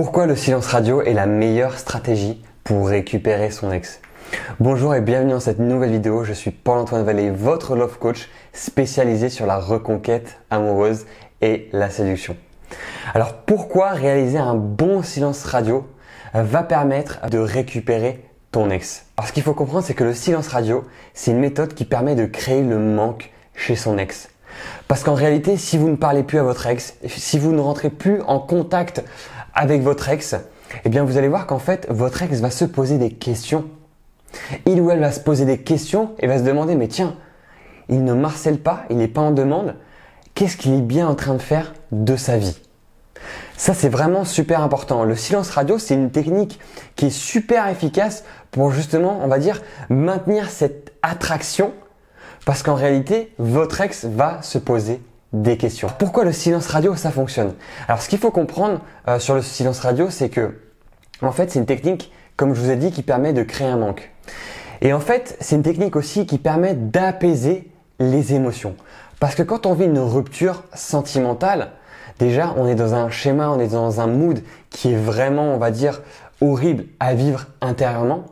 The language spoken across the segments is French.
Pourquoi le silence radio est la meilleure stratégie pour récupérer son ex? Bonjour et bienvenue dans cette nouvelle vidéo. Je suis Paul-Antoine Vallée, votre love coach spécialisé sur la reconquête amoureuse et la séduction. Alors pourquoi réaliser un bon silence radio va permettre de récupérer ton ex? Alors ce qu'il faut comprendre, c'est que le silence radio, c'est une méthode qui permet de créer le manque chez son ex. Parce qu'en réalité, si vous ne parlez plus à votre ex, si vous ne rentrez plus en contact avec votre ex, eh bien vous allez voir qu'en fait, votre ex va se poser des questions. Il ou elle va se poser des questions et va se demander, mais tiens, il ne m'harcèle pas, il n'est pas en demande, qu'est-ce qu'il est bien en train de faire de sa vie? Ça, c'est vraiment super important. Le silence radio, c'est une technique qui est super efficace pour justement, on va dire, maintenir cette attraction parce qu'en réalité, votre ex va se poser des questions. Pourquoi le silence radio, ça fonctionne? Alors, ce qu'il faut comprendre sur le silence radio, c'est que, en fait, c'est une technique, comme je vous ai dit, qui permet de créer un manque. Et en fait, c'est une technique aussi qui permet d'apaiser les émotions. Parce que quand on vit une rupture sentimentale, déjà, on est dans un schéma, on est dans un mood qui est vraiment, on va dire, horrible à vivre intérieurement.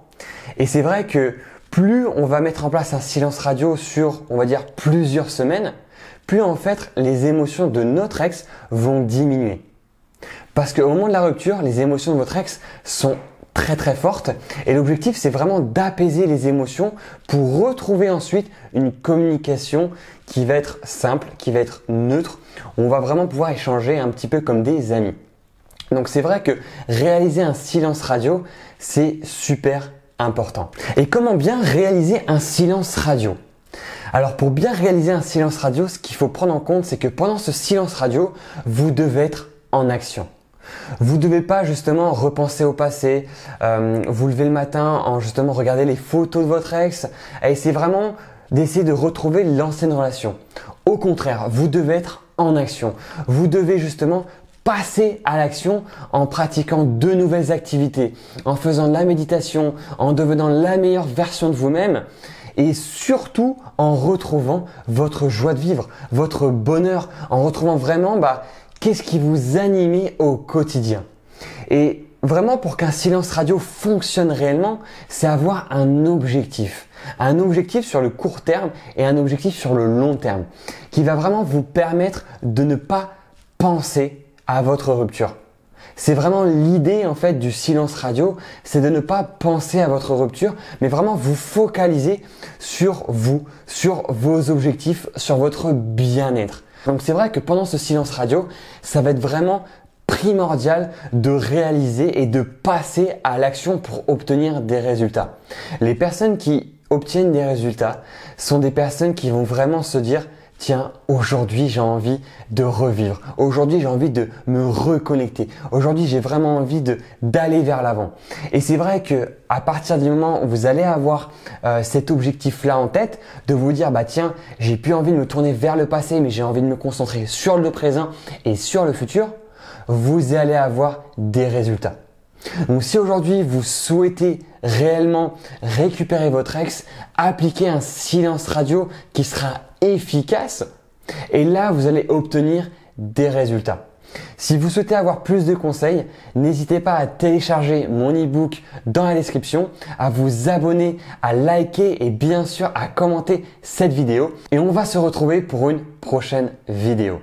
Et c'est vrai que plus on va mettre en place un silence radio sur, on va dire, plusieurs semaines, plus en fait les émotions de notre ex vont diminuer. Parce qu'au moment de la rupture, les émotions de votre ex sont très fortes et l'objectif c'est vraiment d'apaiser les émotions pour retrouver ensuite une communication qui va être simple, qui va être neutre. On va vraiment pouvoir échanger un petit peu comme des amis. Donc c'est vrai que réaliser un silence radio, c'est super important. Et comment bien réaliser un silence radio? Alors pour bien réaliser un silence radio, ce qu'il faut prendre en compte, c'est que pendant ce silence radio, vous devez être en action. Vous ne devez pas justement repenser au passé, vous lever le matin en justement regarder les photos de votre ex et essayer vraiment d'essayer de retrouver l'ancienne relation. Au contraire, vous devez être en action. Vous devez justement passer à l'action en pratiquant de nouvelles activités, en faisant de la méditation, en devenant la meilleure version de vous-même et surtout en retrouvant votre joie de vivre, votre bonheur, en retrouvant vraiment qu'est-ce qui vous anime au quotidien. Et vraiment pour qu'un silence radio fonctionne réellement, c'est avoir un objectif sur le court terme et un objectif sur le long terme qui va vraiment vous permettre de ne pas penser à votre rupture. C'est vraiment l'idée en fait du silence radio, c'est de ne pas penser à votre rupture, mais vraiment vous focaliser sur vous, sur vos objectifs, sur votre bien-être. Donc c'est vrai que pendant ce silence radio, ça va être vraiment primordial de réaliser et de passer à l'action pour obtenir des résultats. Les personnes qui obtiennent des résultats sont des personnes qui vont vraiment se dire tiens, aujourd'hui j'ai envie de revivre. Aujourd'hui j'ai envie de me reconnecter. Aujourd'hui j'ai vraiment envie d'aller vers l'avant. Et c'est vrai que à partir du moment où vous allez avoir cet objectif-là en tête, de vous dire tiens, j'ai plus envie de me tourner vers le passé, mais j'ai envie de me concentrer sur le présent et sur le futur, vous allez avoir des résultats. Donc si aujourd'hui vous souhaitez réellement récupérer votre ex, appliquez un silence radio qui sera efficace et là vous allez obtenir des résultats. Si vous souhaitez avoir plus de conseils, n'hésitez pas à télécharger mon e-book dans la description, à vous abonner, à liker et bien sûr à commenter cette vidéo et on va se retrouver pour une prochaine vidéo.